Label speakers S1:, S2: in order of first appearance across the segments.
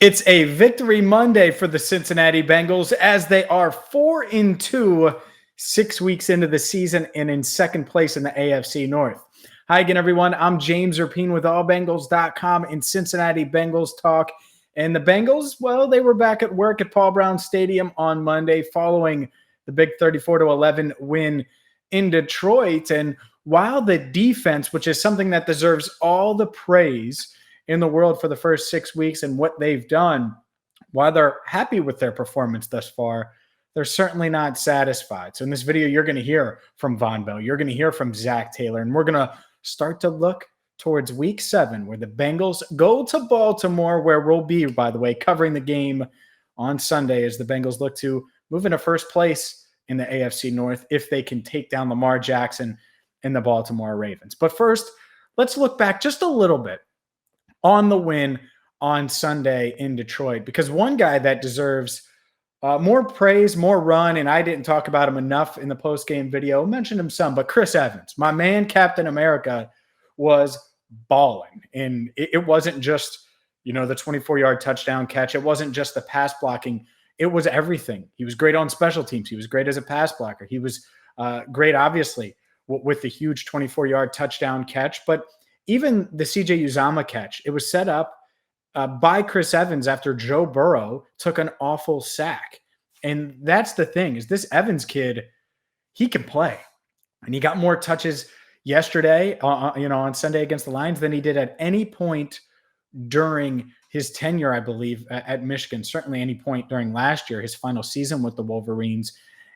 S1: It's a victory Monday for the Cincinnati Bengals as they are 4-2, 6 weeks into the season and in second place in the AFC North. Hi again, everyone. I'm James Rapien with allbengals.com and Cincinnati Bengals Talk. And the Bengals, well, they were back at work at Paul Brown Stadium on Monday following the big 34-11 win in Detroit. And while the defense, which is something that deserves all the praise in the world for the first 6 weeks and what they've done, while they're happy with their performance thus far, they're certainly not satisfied. So in this video, you're going to hear from Vonn Bell, you're going to hear from Zac Taylor, and we're going to start to look towards week 7, where the Bengals go to Baltimore, where we'll be, by the way, covering the game on Sunday as the Bengals look to move into first place in the AFC North if they can take down Lamar Jackson and the Baltimore Ravens. But first, let's look back just a little bit on the win on Sunday in Detroit, because one guy that deserves more praise, more run, and I didn't talk about him enough in the post-game video, mentioned him some, but Chris Evans, my man, Captain America, was balling. And it wasn't just, the 24-yard touchdown catch. It wasn't just the pass blocking. It was everything. He was great on special teams. He was great as a pass blocker. He was great, obviously, with the huge 24-yard touchdown catch, but even the CJ Uzomah catch, it was set up by Chris Evans after Joe Burrow took an awful sack. And that's the thing, is this Evans kid, he can play. And he got more touches yesterday, on Sunday against the Lions than he did at any point during his tenure, I believe, at Michigan. Certainly any point during last year, his final season with the Wolverines.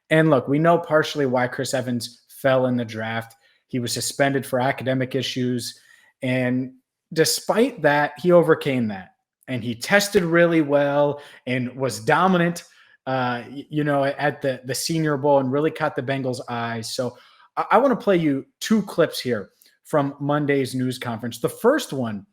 S1: And look, we know partially why Chris Evans fell in the draft. He was suspended for academic issues. And despite that, he overcame that. And he tested really well and was dominant, at the Senior Bowl and really caught the Bengals' eyes. So I want to play you 2 clips here from Monday's news conference. The first one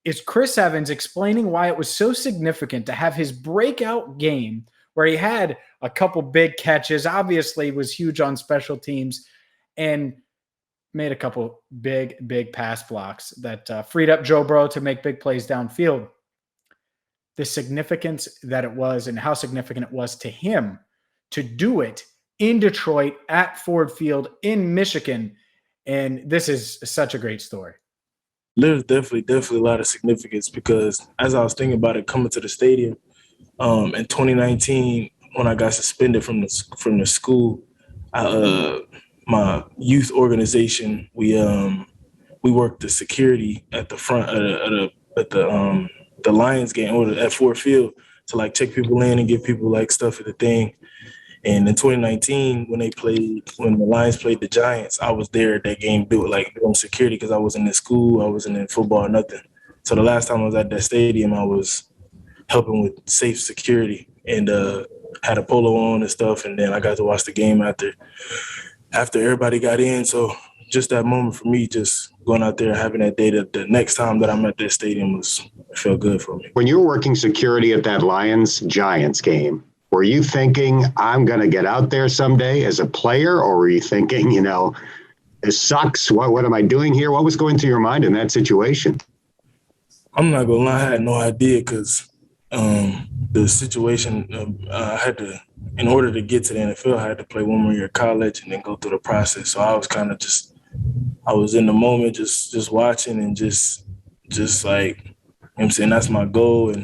S1: is Chris Evans explaining why it was so significant to have his breakout game where he had a couple big catches, obviously was huge on special teams, and made a couple big pass blocks that freed up Joe Burrow to make big plays downfield. The significance that it was and how significant it was to him to do it in Detroit at Ford Field in Michigan. And this is such a great story.
S2: There's definitely a lot of significance, because as I was thinking about it coming to the stadium in 2019, when I got suspended from the school, my youth organization, we worked the security at the front at the Lions game or at Ford Field to check people in and give people stuff at the thing. And in 2019, when the Lions played the Giants, I was there at that game doing security, because I wasn't in school, I wasn't in football, nothing. So the last time I was at that stadium, I was helping with safe security and had a polo on and stuff. And then I got to watch the game after everybody got in. So just that moment for me, just going out there, having that day, the next time that I'm at that stadium it felt good for me.
S3: When you were working security at that Lions-Giants game, were you thinking, I'm going to get out there someday as a player? Or were you thinking, this sucks. What am I doing here? What was going through your mind in that situation?
S2: I'm not going to lie, I had no idea, because the situation, I had to, in order to get to the NFL, I had to play one more year of college and then go through the process. So I was kind of I was in the moment, just watching and just I'm saying, that's my goal.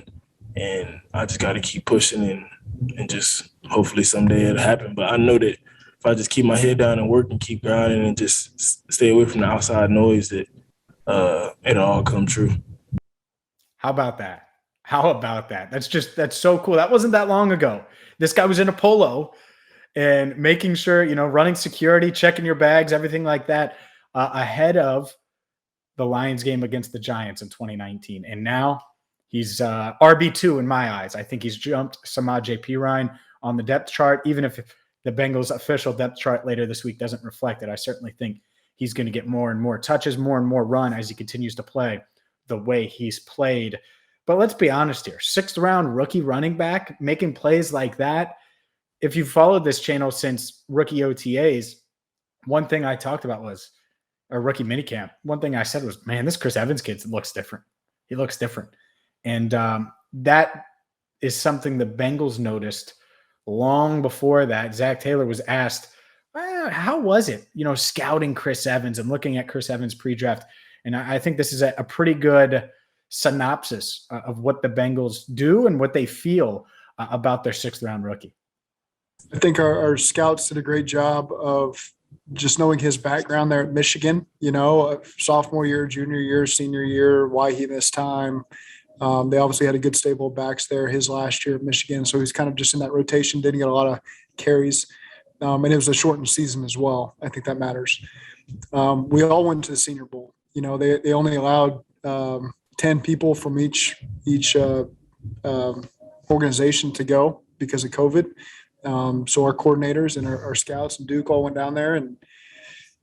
S2: And I just got to keep pushing and just hopefully someday it'll happen. But I know that if I just keep my head down and work and keep grinding and just stay away from the outside noise, that it'll all come true.
S1: How about that? That's so cool. That wasn't that long ago. This guy was in a polo and making sure, running security, checking your bags, everything like that, ahead of the Lions game against the Giants in 2019. And now he's RB2 in my eyes. I think he's jumped Samad J.P. Ryan on the depth chart. Even if the Bengals' official depth chart later this week doesn't reflect it, I certainly think he's going to get more and more touches, more and more run as he continues to play the way he's played. But let's be honest here. 6th-round rookie running back making plays like that. If you've followed this channel since rookie OTAs, one thing I talked about was a rookie minicamp. One thing I said was, man, this Chris Evans kid looks different. He looks different. And that is something the Bengals noticed long before that. Zac Taylor was asked, how was it, scouting Chris Evans and looking at Chris Evans pre-draft? And I think this is a pretty good synopsis of what the Bengals do and what they feel about their 6th-round rookie.
S4: I think our scouts did a great job of just knowing his background there at Michigan, sophomore year, junior year, senior year, why he missed time. They obviously had a good stable of backs there his last year at Michigan. So he's kind of just in that rotation, didn't get a lot of carries. And it was a shortened season as well. I think that matters. We all went to the Senior Bowl. They only allowed 10 people from each organization to go because of COVID. So our coordinators and our scouts and Duke all went down there,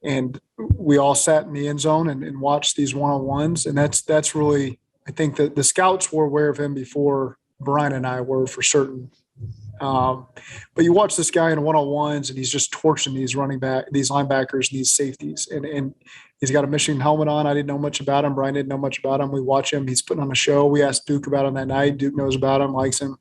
S4: and we all sat in the end zone and watched these one-on-ones. And that's really, I think that the scouts were aware of him before Brian and I were, for certain. But you watch this guy in one-on-ones, and he's just torching these linebackers, these safeties, and he's got a Michigan helmet on. I didn't know much about him. Brian didn't know much about him. We watch him. He's putting on a show. We asked Duke about him that night. Duke knows about him, likes him.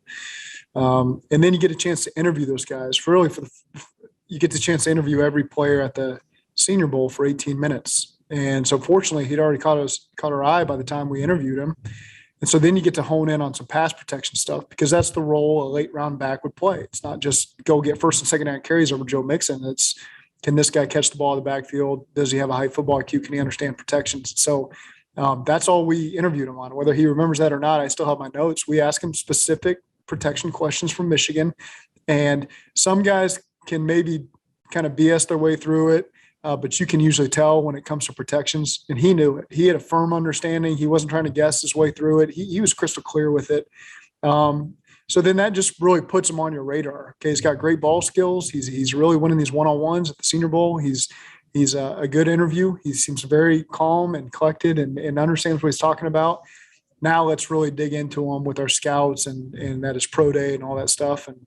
S4: And then you get a chance to interview those guys. You get the chance to interview every player at the Senior Bowl for 18 minutes. And so fortunately, he'd already caught our eye by the time we interviewed him. And so then you get to hone in on some pass protection stuff, because that's the role a late round back would play. It's not just go get first and second down carries over Joe Mixon. It's, can this guy catch the ball in the backfield? Does he have a high football IQ? Can he understand protections? So that's all we interviewed him on. Whether he remembers that or not, I still have my notes. We ask him specific protection questions from Michigan, and some guys can maybe kind of BS their way through it, but you can usually tell when it comes to protections, and he knew it. He had a firm understanding. He wasn't trying to guess his way through it. He was crystal clear with it. So then that just really puts him on your radar. Okay, he's got great ball skills. He's really winning these one-on-ones at the Senior Bowl. He's a good interview. He seems very calm and collected and understands what he's talking about. Now let's really dig into him with our scouts and at his pro day and all that stuff. And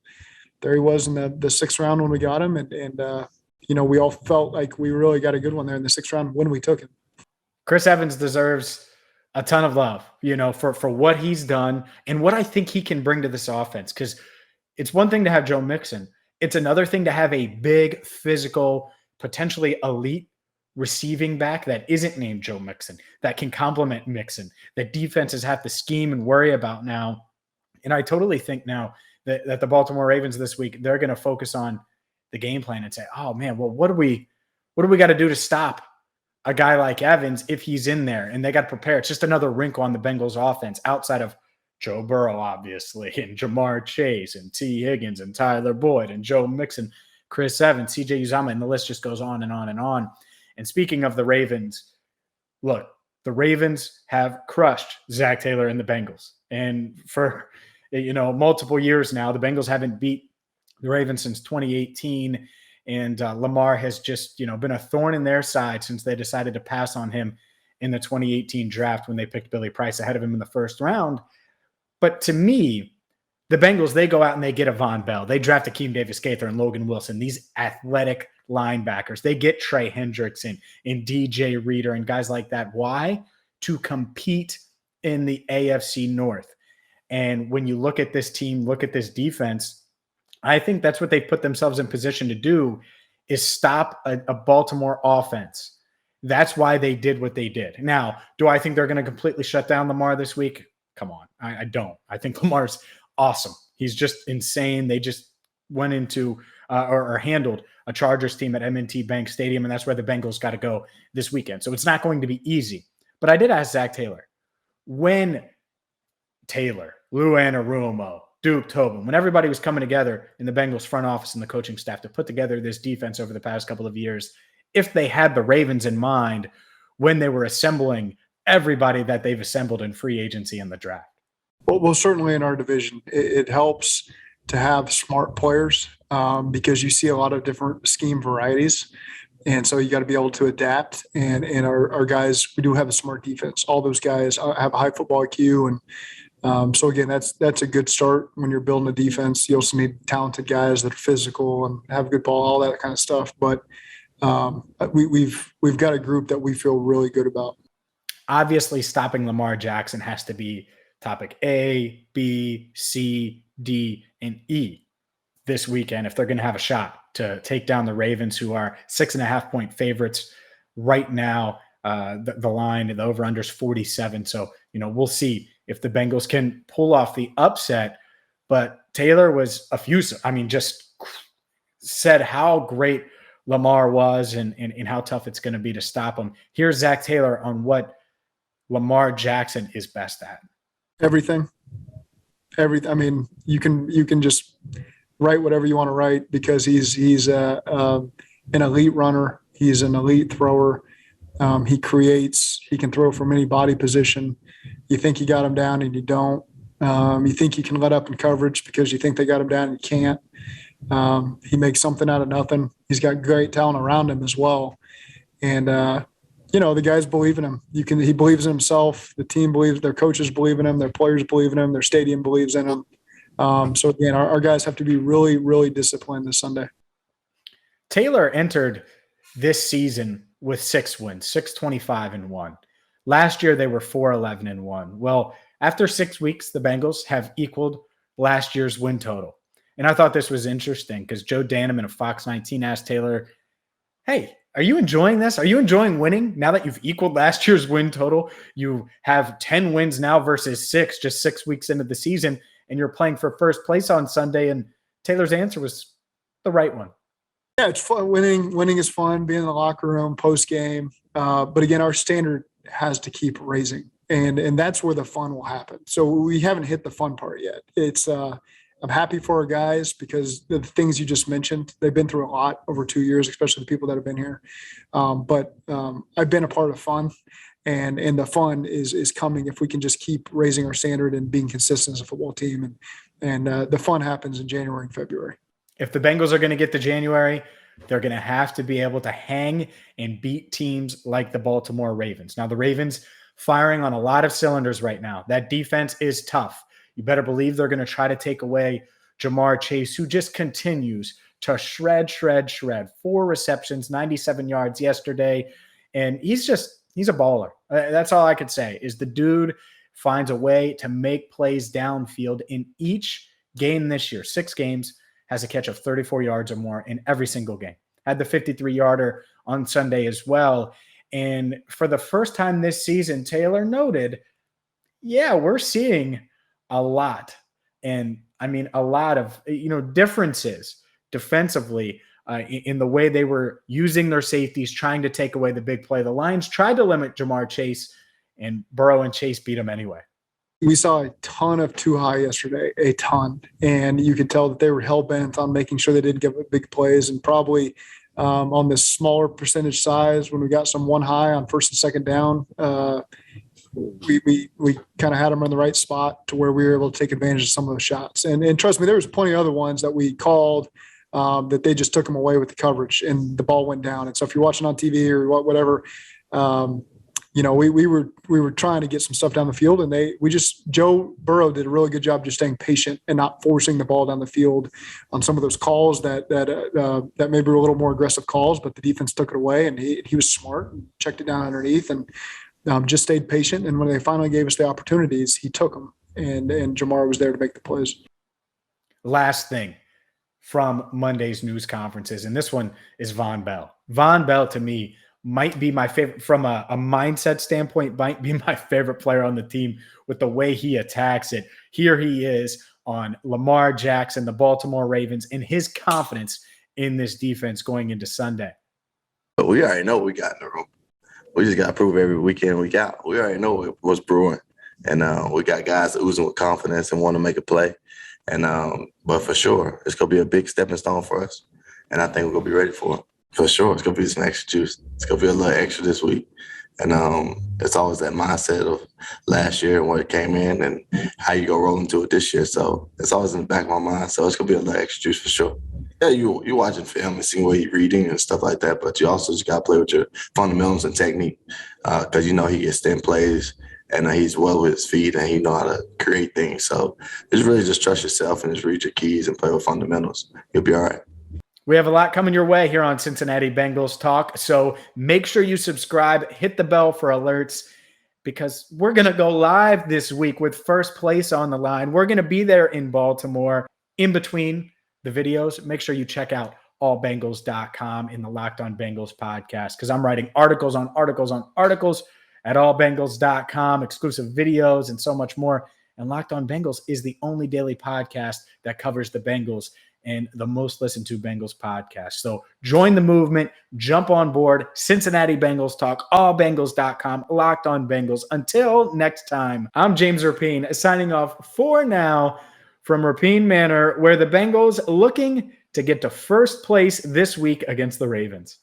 S4: there he was in the 6th round when we got him. And we all felt like we really got a good one there in the 6th round when we took him.
S1: Chris Evans deserves a ton of love, for what he's done and what I think he can bring to this offense. Because it's one thing to have Joe Mixon. It's another thing to have a big, physical, potentially elite receiving back that isn't named Joe Mixon, that can complement Mixon, that defenses have to scheme and worry about now. And I totally think now that the Baltimore Ravens this week, they're going to focus on the game plan and say, oh man, well, what do we got to do to stop a guy like Evans if he's in there? And they got to prepare. It's just another wrinkle on the Bengals offense outside of Joe Burrow, obviously, and Jamar Chase and T. Higgins and Tyler Boyd and Joe Mixon, Chris Evans, CJ Uzomah, and the list just goes on and on and on. And speaking of the Ravens, look, the Ravens have crushed Zac Taylor and the Bengals. And for, multiple years now, the Bengals haven't beat the Ravens since 2018. And Lamar has just, been a thorn in their side since they decided to pass on him in the 2018 draft when they picked Billy Price ahead of him in the 1st round. But to me, the Bengals, they go out and they get a Vonn Bell. They draft Akeem Davis-Gaither and Logan Wilson, these athletic linebackers. They get Trey Hendrickson and DJ Reader and guys like that. Why? To compete in the AFC North. And when you look at this team, look at this defense, I think that's what they put themselves in position to do, is stop a Baltimore offense. That's why they did what they did. Now, do I think they're going to completely shut down Lamar this week? Come on. I don't. I think Lamar's awesome. He's just insane. They just went into or handled a Chargers team at M&T Bank Stadium, and that's where the Bengals got to go this weekend. So it's not going to be easy. But I did ask Zac Taylor, when Taylor, Lou Anarumo, Duke Tobin, when everybody was coming together in the Bengals front office and the coaching staff to put together this defense over the past couple of years, if they had the Ravens in mind when they were assembling everybody that they've assembled in free agency and the draft.
S4: Well, certainly in our division, it helps to have smart players because you see a lot of different scheme varieties. And so you got to be able to adapt. And our guys, we do have a smart defense. All those guys have a high football IQ. And so, again, that's a good start when you're building a defense. You also need talented guys that are physical and have a good ball, all that kind of stuff. But we've got a group that we feel really good about.
S1: Obviously, stopping Lamar Jackson has to be topic A, B, C, D, and E this weekend if they're going to have a shot to take down the Ravens, who are 6.5-point favorites right now. The line, the over-under is 47. So, we'll see if the Bengals can pull off the upset. But Taylor was effusive. I mean, just said how great Lamar was and how tough it's going to be to stop him. Here's Zac Taylor on what Lamar Jackson is best at.
S4: Everything. I mean, you can just write whatever you want to write because he's an elite runner. He's an elite thrower. He creates. He can throw from any body position. You think you got him down and you don't. You think you can let up in coverage because you think they got him down and you can't. He makes something out of nothing. He's got great talent around him as well. And, the guys believe in him. He believes in himself. The team believes, their coaches believe in him. Their players believe in him. Their stadium believes in him. So again, our guys have to be really, really disciplined this Sunday.
S1: Taylor entered this season with 6 wins, 6-25-1. Last year, they were 4-11-1. Well, after 6 weeks, the Bengals have equaled last year's win total. And I thought this was interesting because Joe Danneman of Fox 19 asked Taylor, hey, are you enjoying this? Are you enjoying winning now that you've equaled last year's win total? You have 10 wins now versus 6, just 6 weeks into the season, and you're playing for first place on Sunday. And Taylor's answer was the right one.
S4: Yeah, it's fun. Winning is fun, being in the locker room, post-game. But again, our standard has to keep raising. And that's where the fun will happen. So we haven't hit the fun part yet. It's I'm happy for our guys because the things you just mentioned, they've been through a lot over 2 years, especially the people that have been here. But I've been a part of fun, and the fun is coming if we can just keep raising our standard and being consistent as a football team. And the fun happens in January and February.
S1: If the Bengals are going to get to January, they're going to have to be able to hang and beat teams like the Baltimore Ravens. Now, the Ravens firing on a lot of cylinders right now. That defense is tough. You better believe they're going to try to take away Jamar Chase, who just continues to shred. 4 receptions, 97 yards yesterday. And he's a baller. That's all I could say is the dude finds a way to make plays downfield in each game this year. 6 games, has a catch of 34 yards or more in every single game. Had the 53-yarder on Sunday as well. And for the first time this season, Taylor noted, yeah, we're seeing a lot. And I mean, a lot of, differences defensively in the way they were using their safeties, trying to take away the big play. The Lions tried to limit Jamar Chase, and Burrow and Chase beat him anyway.
S4: We saw a ton of too high yesterday, a ton. And you could tell that they were hell-bent on making sure they didn't get big plays, and probably on this smaller percentage size when we got some one high on first and second down, we kind of had them in the right spot to where we were able to take advantage of some of those shots. And trust me, there was plenty of other ones that we called that they just took them away with the coverage and the ball went down. And so if you're watching on TV or whatever, we were trying to get some stuff down the field, and Joe Burrow did a really good job just staying patient and not forcing the ball down the field on some of those calls that maybe were a little more aggressive calls, but the defense took it away, and he was smart and checked it down underneath and just stayed patient. And when they finally gave us the opportunities, he took them, and Jamar was there to make the plays.
S1: Last thing from Monday's news conferences, and this one is Vonn Bell. Vonn Bell, to me, might be my favorite from a mindset standpoint, might be my favorite player on the team with the way he attacks it. Here he is on Lamar Jackson, the Baltimore Ravens, and his confidence in this defense going into Sunday.
S5: But we already know what we got in the room. We just got to prove every weekend we got. We already know what's brewing. And we got guys oozing with confidence and want to make a play. And but for sure, it's going to be a big stepping stone for us. And I think we're going to be ready for it. For sure, it's going to be some extra juice. It's going to be a little extra this week. And it's always that mindset of last year and what it came in and how you go roll into it this year. So it's always in the back of my mind. So it's going to be a little extra juice for sure. Yeah, you're watching film and seeing what he's reading and stuff like that, but you also just got to play with your fundamentals and technique because he gets thin plays and he's well with his feet and he know how to create things. So it's really just trust yourself and just read your keys and play with fundamentals. You'll be all right.
S1: We have a lot coming your way here on Cincinnati Bengals Talk, so make sure you subscribe, hit the bell for alerts, because we're going to go live this week with first place on the line. We're going to be there in Baltimore. In between the videos, make sure you check out allbengals.com in the Locked On Bengals podcast, because I'm writing articles on articles on articles at allbengals.com, exclusive videos and so much more. And Locked On Bengals is the only daily podcast that covers the Bengals and the most listened to Bengals podcast. So join the movement, jump on board. Cincinnati Bengals talk, allbengals.com, Locked On Bengals. Until next time, I'm James Rapien signing off for now from Rapien Manor, where the Bengals looking to get to first place this week against the Ravens.